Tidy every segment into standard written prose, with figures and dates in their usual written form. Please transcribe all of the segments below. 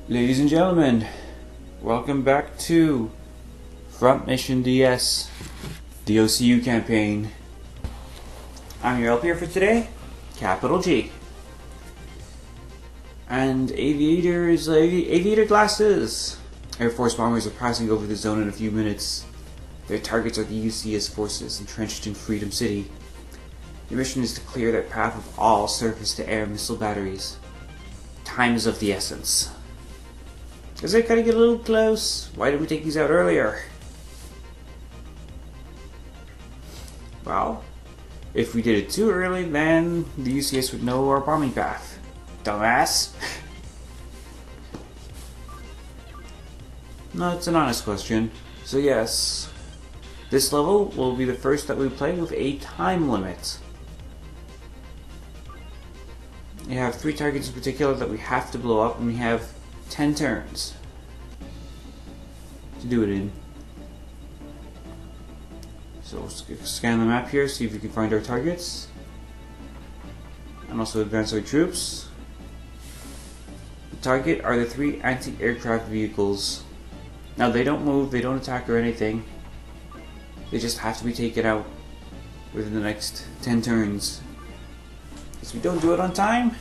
Ladies and gentlemen, welcome back to Front Mission DS, the O.C.U campaign. I'm your LP for today, Capital G. And aviator glasses. Air Force bombers are passing over the zone in a few minutes. Their targets are the UCS forces entrenched in Freedom City. Your mission is to clear their path of all surface-to-air missile batteries. Time is of the essence. Is it gonna get a little close? Why didn't we take these out earlier? Well, if we did it too early, then the UCS would know our bombing path. Dumbass. No, it's an honest question. So yes, this level will be the first that we play with a time limit. We have 3 targets in particular that we have to blow up, and we have 10 turns to do it in. So we'll scan the map here, see if we can find our targets, and also advance our troops. The target are the 3 anti-aircraft vehicles. Now they don't move, they don't attack or anything. They just have to be taken out within the next 10 turns. If we don't do it on time,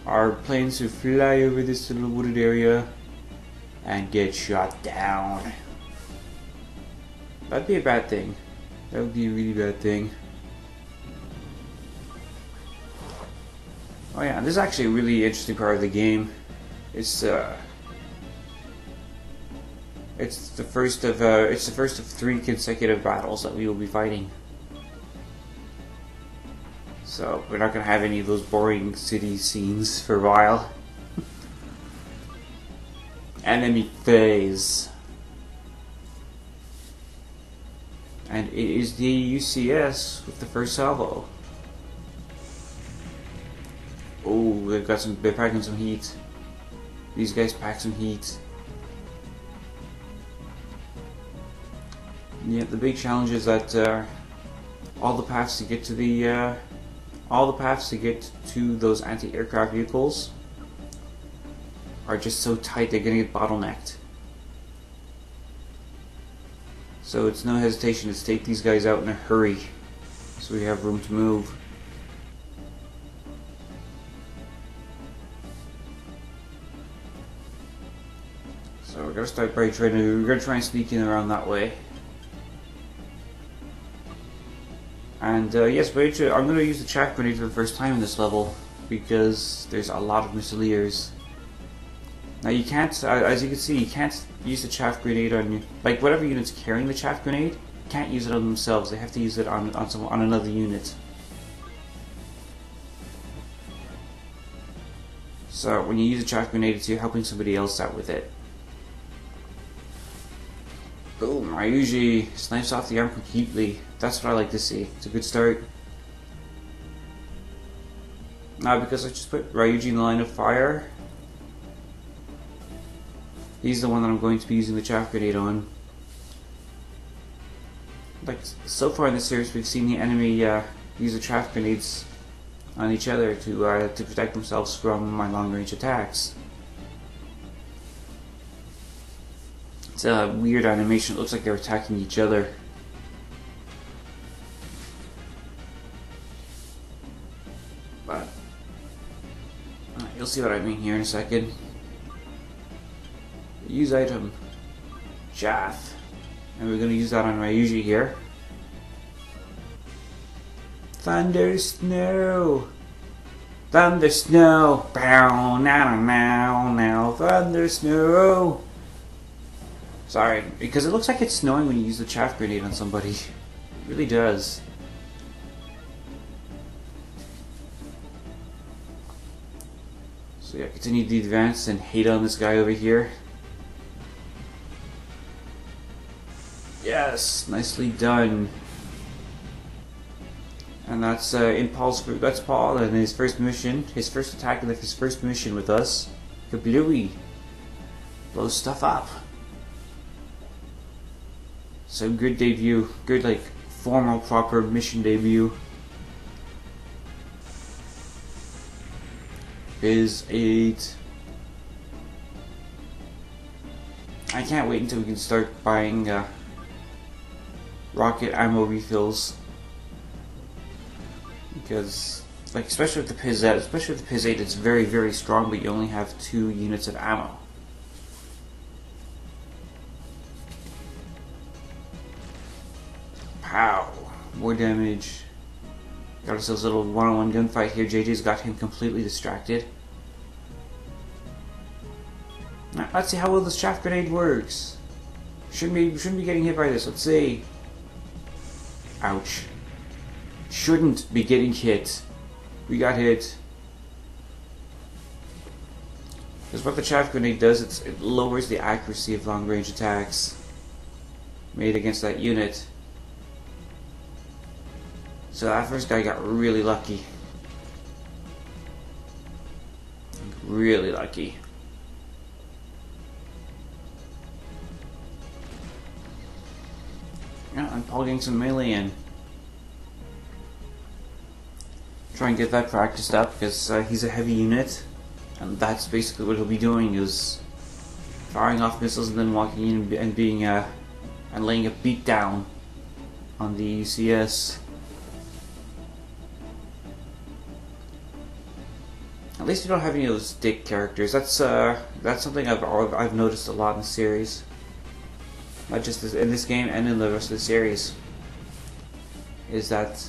our planes will fly over this little wooded area and get shot down. That'd be a bad thing. That would be a really bad thing. Oh yeah, this is actually a really interesting part of the game. It's the first of 3 consecutive battles that we will be fighting. So we're not gonna have any of those boring city scenes for a while. Enemy phase. And it is the UCS with the first salvo. Oh, they're packing some heat. These guys pack some heat. Yeah, the big challenge is that all the paths to get to those anti-aircraft vehicles are just so tight they're gonna get bottlenecked. So it's no hesitation, let's take these guys out in a hurry so we have room to move. So we're gonna start by try and sneak in around that way. And yes, but I'm going to use the chaff grenade for the first time in this level because there's a lot of missileers. Now you can't, as you can see, you can't use the chaff grenade on, like, whatever unit's carrying the chaff grenade, can't use it on themselves. They have to use it on another unit. So when you use a chaff grenade, it's you're helping somebody else out with it. Boom! Ryuji snipes off the arm completely. That's what I like to see. It's a good start. Now, because I just put Ryuji in the line of fire, he's the one that I'm going to be using the chaff grenade on. Like, so far in this series, we've seen the enemy use the chaff grenades on each other to protect themselves from my long-range attacks. It's a weird animation. It looks like they're attacking each other. But you'll see what I mean here in a second. Use item. Chaff. And we're going to use that on Ryuji here. Thunder Snow! Thunder Snow! Bow, now, now, now, Thunder Snow! Sorry, because it looks like it's snowing when you use the chaff grenade on somebody. It really does. So yeah, continue to advance and hate on this guy over here. Yes, nicely done. And that's that's Paul and his first mission, his first attack of his first mission with us. Kablooey. Blows stuff up. So good debut, good like formal proper mission debut. Is 8. I can't wait until we can start buying rocket ammo refills, because like especially with the PIZ 8, it's very, very strong, but you only have 2 units of ammo. Pow! More damage. Got ourselves a little one-on-one gunfight here. JJ's got him completely distracted. Now, let's see how well this chaff grenade works. Shouldn't be getting hit by this. Let's see. Ouch. Shouldn't be getting hit. We got hit. Because what the chaff grenade does, it lowers the accuracy of long-range attacks made against that unit. So that first guy got really lucky. Really lucky. Yeah, I'm plugging some melee in. Try and get that practiced up, because he's a heavy unit, and that's basically what he'll be doing, is firing off missiles and then walking in and being and laying a beat down on the UCS. At least we don't have any of those dick characters. That's something I've noticed a lot in the series. Not just in this game and in the rest of the series. Is that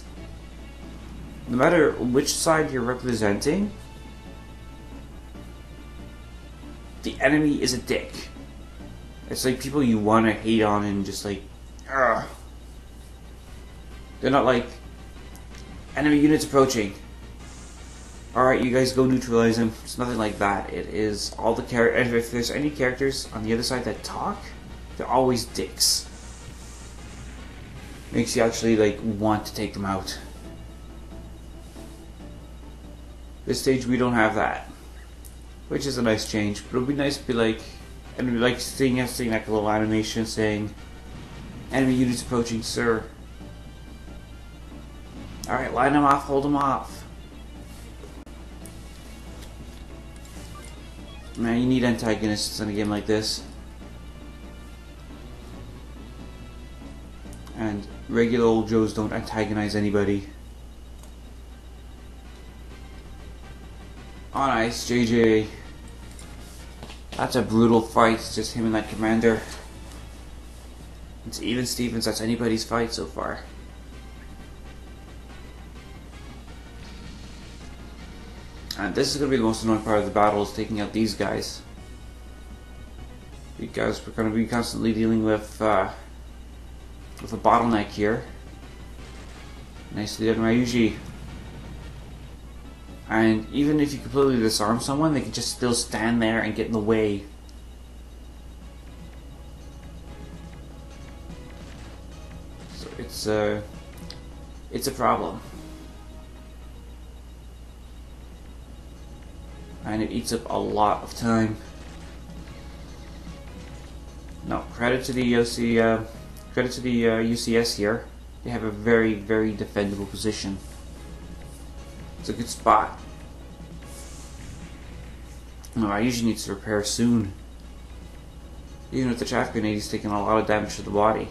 no matter which side you're representing, the enemy is a dick. It's like people you want to hate on and just like, ugh. They're not like, enemy units approaching. Alright, you guys go neutralize him. It's nothing like that. It is all the characters. If there's any characters on the other side that talk, they're always dicks. Makes you actually like want to take them out. This stage we don't have that, which is a nice change. But it would be nice to be like, and we like seeing like a little animation saying, "Enemy units approaching, sir." All right, line them off, hold them off. Man, you need antagonists in a game like this. And regular old Joes don't antagonize anybody. Oh nice, JJ. That's a brutal fight, it's just him and that commander. It's even Stevens, that's anybody's fight so far. And this is going to be the most annoying part of the battle, is taking out these guys. Because we're going to be constantly dealing with a bottleneck here. Nicely done, Ryuji. And even if you completely disarm someone, they can just still stand there and get in the way. So it's a problem. And it eats up a lot of time. No, credit to the UCS here. They have a very, very defendable position. It's a good spot. No, I usually need to repair soon. Even with the chaff grenade, he's taking a lot of damage to the body.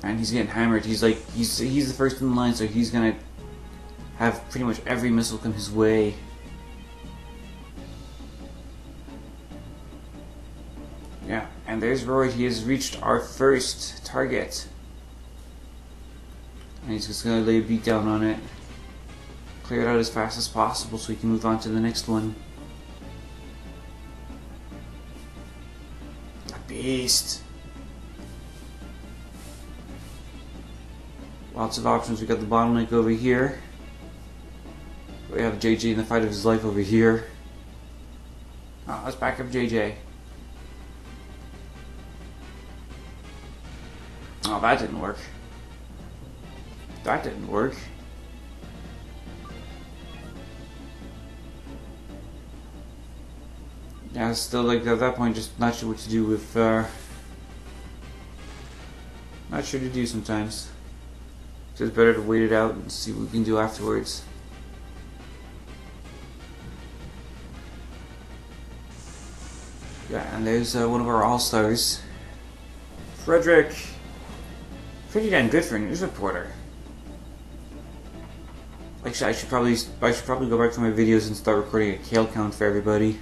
And he's getting hammered. He's like, he's the first in the line, so he's gonna have pretty much every missile come his way. Yeah, and there's Roy. He has reached our first target. And he's just gonna lay a beat down on it. Clear it out as fast as possible so we can move on to the next one. A beast. Lots of options. We got the bottleneck over here. We have JJ in the fight of his life over here. Oh, let's back up JJ. Oh, that didn't work. That didn't work. Yeah, still like at that point, just not sure what to do with. Not sure to do sometimes. So it's better to wait it out and see what we can do afterwards. Yeah, and there's one of our all-stars, Frederick. Pretty damn good for a news reporter. Actually, I should probably go back to my videos and start recording a kill count for everybody.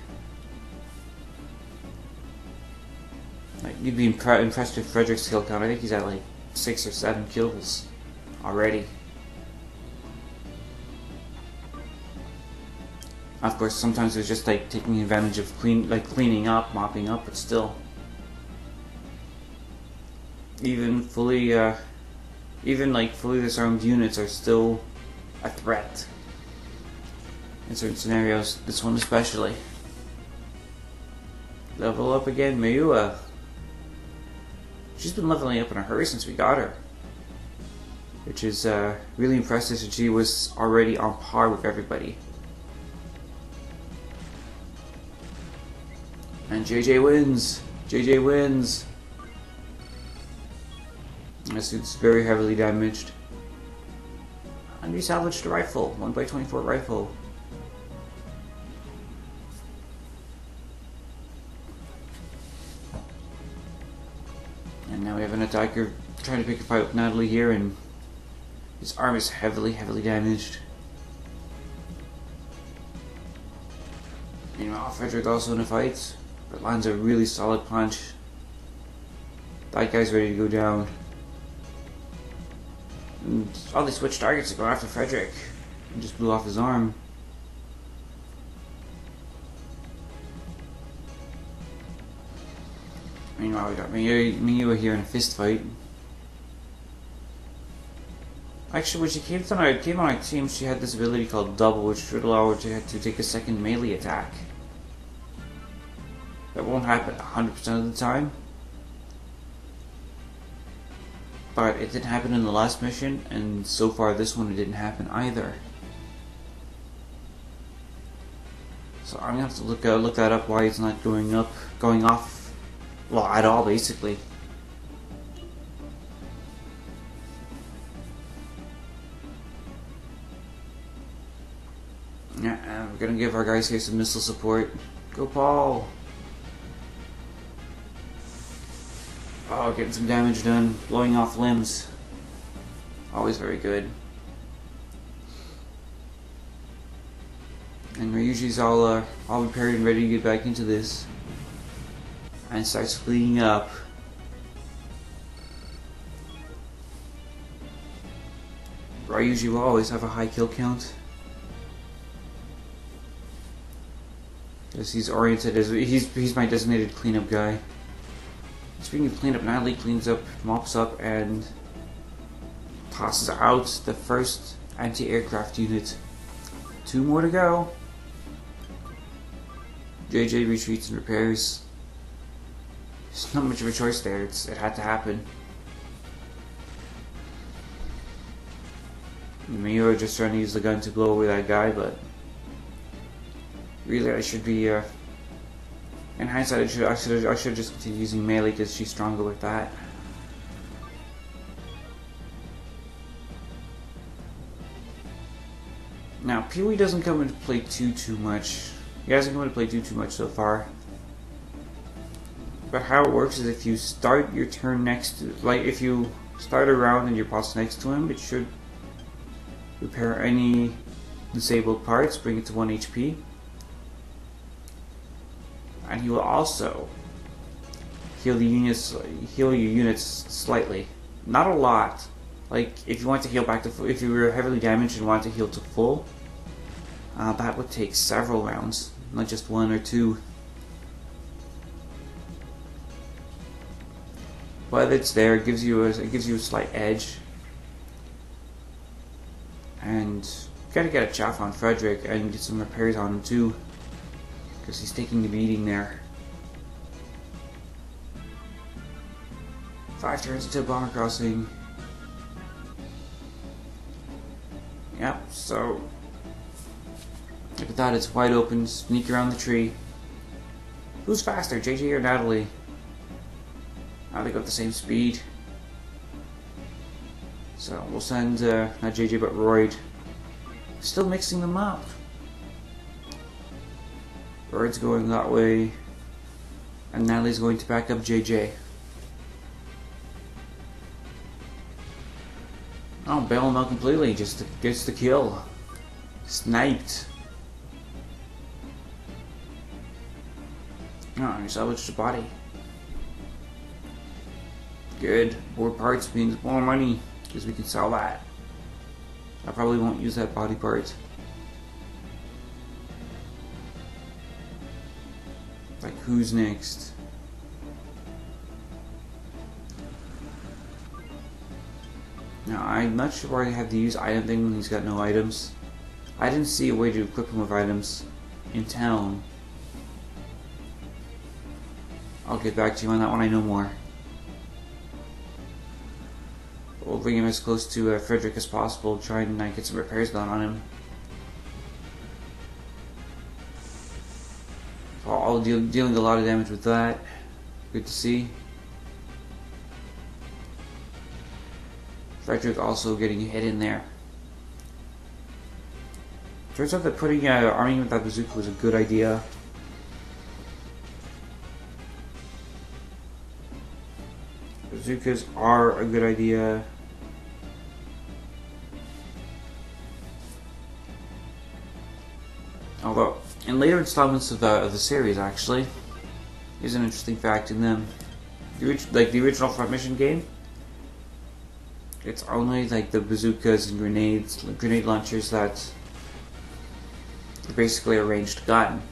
Like, you'd be impressed with Frederick's kill count. I think he's at like 6 or 7 kills already. Of course, sometimes it's just like taking advantage of cleaning up, mopping up, but still, even fully disarmed units are still a threat in certain scenarios. This one especially. Level up again, Mayua. She's been leveling up in a hurry since we got her, which is really impressive. Since she was already on par with everybody. And JJ wins. JJ wins. This suit's very heavily damaged. And we salvaged a rifle, 1x24 rifle. And now we have an attacker trying to pick a fight with Natalie here, and his arm is heavily damaged. Meanwhile, Frederick also in a fight, but lands a really solid punch. That guy's ready to go down. And all they switched targets to go after Frederick. And just blew off his arm. Meanwhile, we got Miyu here in a fist fight. Actually, when she came on our team, she had this ability called Double, which should allow her to take a second melee attack. That won't happen 100% of the time. But it didn't happen in the last mission, and so far this one it didn't happen either. So I'm gonna have to look that up, why it's not going off, well, at all basically. Yeah, and we're gonna give our guys here some missile support. Go Paul! Oh, getting some damage done, blowing off limbs. Always very good. And Ryuji's all prepared and ready to get back into this. And starts cleaning up. Ryuji will always have a high kill count. Because he's oriented as he's my designated cleanup guy. Speaking of cleanup, Natalie cleans up, mops up, and tosses out the first anti-aircraft unit. 2 more to go. JJ retreats and repairs. There's not much of a choice there. It had to happen. Miura just trying to use the gun to blow away that guy, but really I should be. In hindsight, I should just continue using melee because she's stronger with that. Now, Pee-wee doesn't come into play too much. He hasn't come into play too much so far. But how it works is if you start your turn next to, like if you start a round and your boss next to him, it should repair any disabled parts, bring it to 1 HP. And he will also heal your units slightly, not a lot. Like if you want to heal back to full, if you were heavily damaged and want to heal to full, that would take several rounds, not just 1 or 2. But it's there. It gives you a slight edge, and you gotta get a chaff on Frederick and get some repairs on him too. Because he's taking the beating there. 5 turns into a bomber crossing. Yep, so look at that, it's wide open, sneak around the tree. Who's faster, JJ or Natalie? Oh, they got the same speed. So we'll send, not JJ, but Royd. Still mixing them up. Royd's going that way. And Natalie's going to back up JJ. Oh, bail him out completely. Just gets the kill. Sniped. Oh, he salvaged the body. Good. More parts means more money. Because we can sell that. I probably won't use that body part. Like, who's next? Now, I'm not sure why I have to use item thing when he's got no items. I didn't see a way to equip him with items in town. I'll get back to you on that when I know more. We'll bring him as close to Frederick as possible, try and get some repairs done on him. I'll dealing a lot of damage with that. Good to see. Frederick also getting hit in there. Turns out that putting arming with that bazooka was a good idea. Bazookas are a good idea. Although, in later installments of the series, actually, here's an interesting fact in them. Like the original Front Mission game, it's only like the bazookas and grenade launchers that are basically a ranged gun.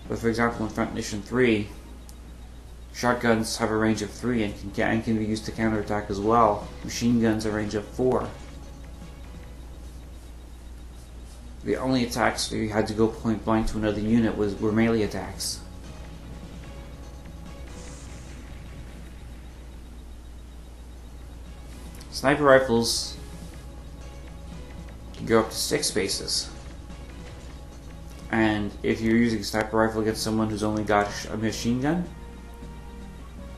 But for example, in Front Mission 3, shotguns have a range of 3 and can be used to counterattack as well. Machine guns a range of 4. The only attacks where you had to go point blank to another unit were melee attacks. Sniper rifles can go up to 6 spaces. And if you're using a sniper rifle against someone who's only got a machine gun,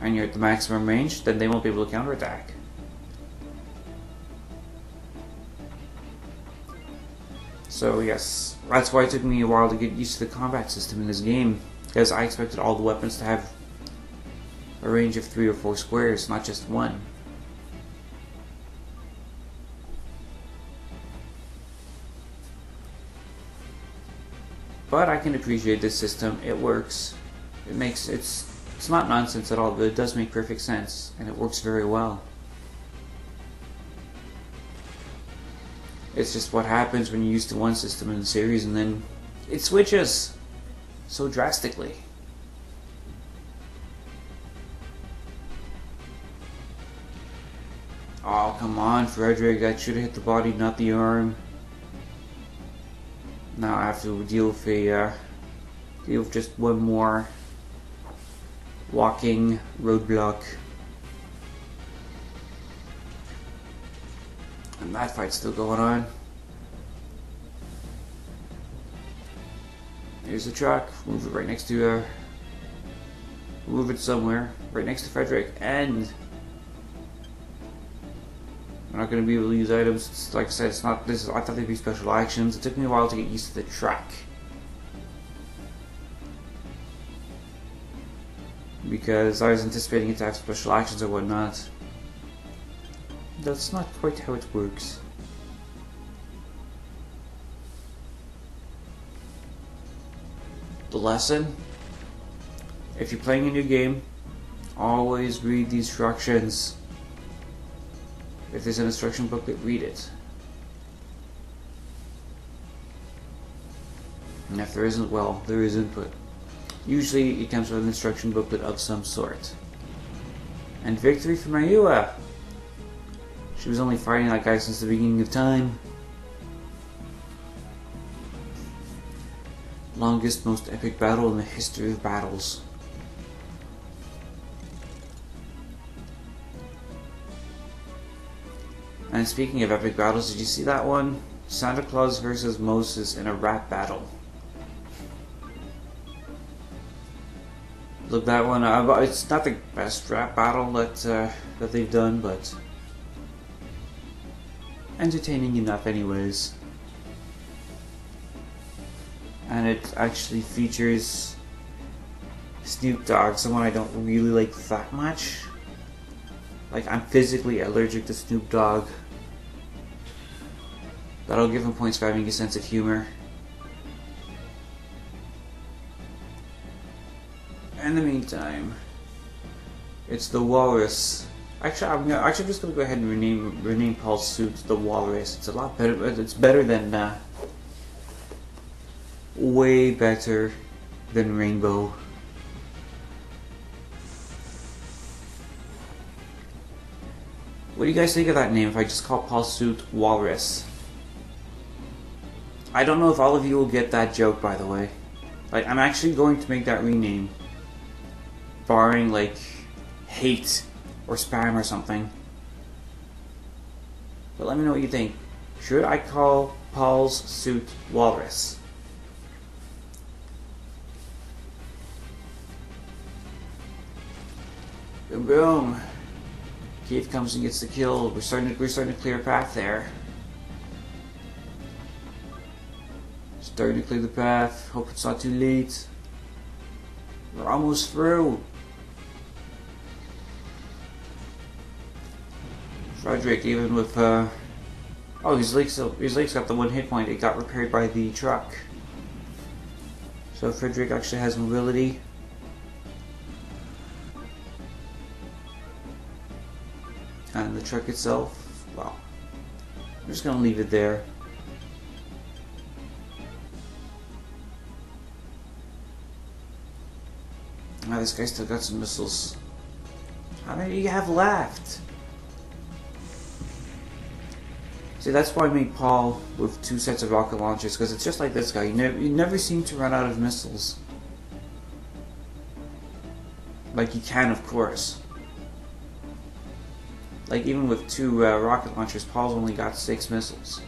and you're at the maximum range, then they won't be able to counterattack. So yes, that's why it took me a while to get used to the combat system in this game, because I expected all the weapons to have a range of 3 or 4 squares, not just 1. But I can appreciate this system. It works. It's not nonsense at all, but it does make perfect sense, and it works very well. It's just what happens when you're used to one system in the series and then it switches so drastically. Oh, come on, Frederick, that should have hit the body, not the arm. Now I have to deal with just one more walking roadblock. And that fight's still going on. Here's the truck. Move it right next to move it somewhere right next to Frederick, and we're not going to be able to use items. It's, like I said, it's not this. I thought they'd be special actions. It took me a while to get used to the track because I was anticipating it to have special actions or whatnot. That's not quite how it works. The lesson: if you're playing a new game, always read the instructions. If there's an instruction booklet, read it. And if there isn't, well, there is input. Usually it comes with an instruction booklet of some sort. And victory for Mayua! She was only fighting that guy since the beginning of time. Longest, most epic battle in the history of battles. And speaking of epic battles, did you see that one? Santa Claus versus Moses in a rap battle. Look, that one, it's not the best rap battle that they've done, but entertaining enough anyways. And it actually features Snoop Dogg, someone I don't really like that much. Like, I'm physically allergic to Snoop Dogg. But I'll give him points for having a sense of humor. In the meantime, it's the Walrus. Actually, I'm just gonna go ahead and rename Paul's suit the Walrus. It's a lot better. It's better than way better than Rainbow. What do you guys think of that name if I just call Paul's suit Walrus? I don't know if all of you will get that joke, by the way. Like, I'm actually going to make that rename. Barring, like, hate or spam or something. But let me know what you think. Should I call Paul's suit Walrus? Boom boom. Keith comes and gets the kill. We're starting to clear a path there. Starting to clear the path. Hope it's not too late. We're almost through. Frederick, even with oh, his legs got the 1 hit point. It got repaired by the truck. So Frederick actually has mobility. And the truck itself, well, I'm just gonna leave it there. Now this guy still got some missiles. How many do you have left? See, that's why I made Paul with 2 sets of rocket launchers, because it's just like this guy. You never seem to run out of missiles. Like you can, of course. Like even with 2 rocket launchers, Paul's only got 6 missiles.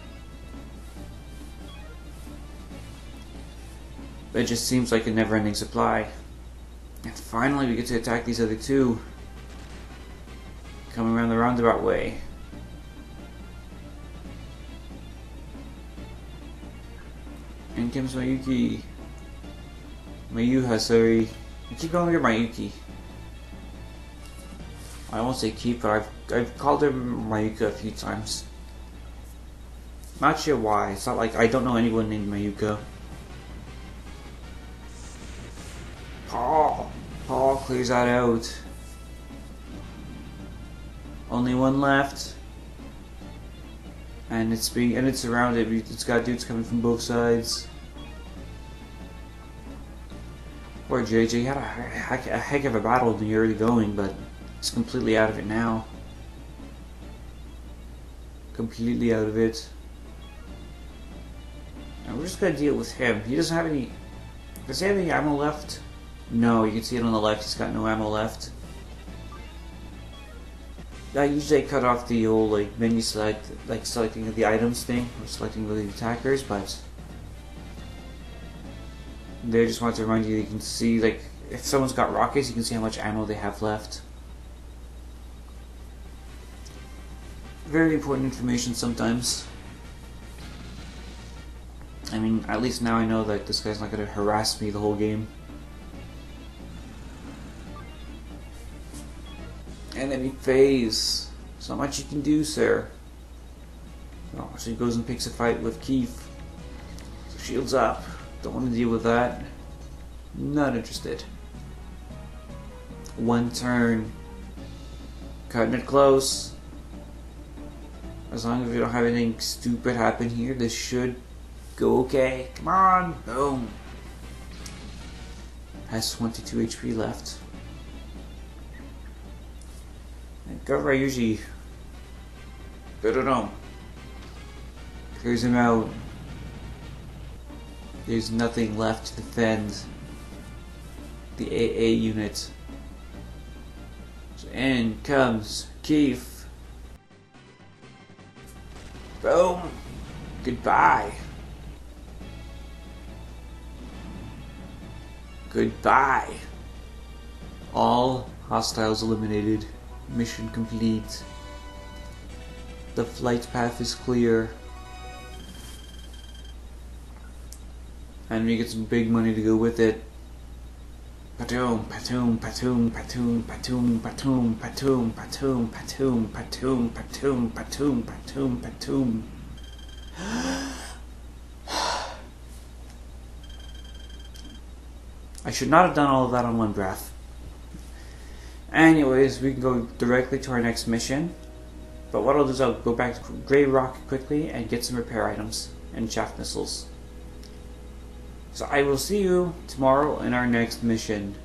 It just seems like a never-ending supply. And finally we get to attack these other 2. Coming around the roundabout way. In comes Mayuki. Mayuha, sorry. I keep calling her Mayuki. I won't say keep, but I've called her Mayuka a few times. Not sure why. It's not like I don't know anyone named Mayuka. Paul clears that out. Only 1 left. And it's surrounded. It's got dudes coming from both sides. Poor JJ, he had a heck of a battle in the early going, but he's completely out of it now. Completely out of it. And we're just gonna deal with him. He doesn't have any. Does he have any ammo left? No, you can see it on the left. He's got no ammo left. I usually cut off the old like menu select, like selecting the items thing, or selecting the attackers, but they just want to remind you that you can see, like, if someone's got rockets, you can see how much ammo they have left. Very important information sometimes. I mean, at least now I know that this guy's not going to harass me the whole game. Enemy phase. There's not much you can do, sir. Oh, so he goes and picks a fight with Keith. So shields up. Don't want to deal with that. Not interested. 1 turn. Cutting it close. As long as we don't have anything stupid happen here, this should go okay. Come on! Boom! Has 22 HP left. Go Ryuji. Clears him out. There's nothing left to defend the AA unit. So in comes Keith. Boom. Goodbye. Goodbye. All hostiles eliminated. Mission complete. The flight path is clear. And we get some big money to go with it. Patoom, patoom, patoom, patoom, patoom, patoom, patoom, patoom, patoom, patoom, patoom, patoom, patoom, patoom. I should not have done all of that on one breath. Anyways, we can go directly to our next mission. But what I'll do is I'll go back to Grey Rock quickly and get some repair items and chaff missiles. So I will see you tomorrow in our next mission.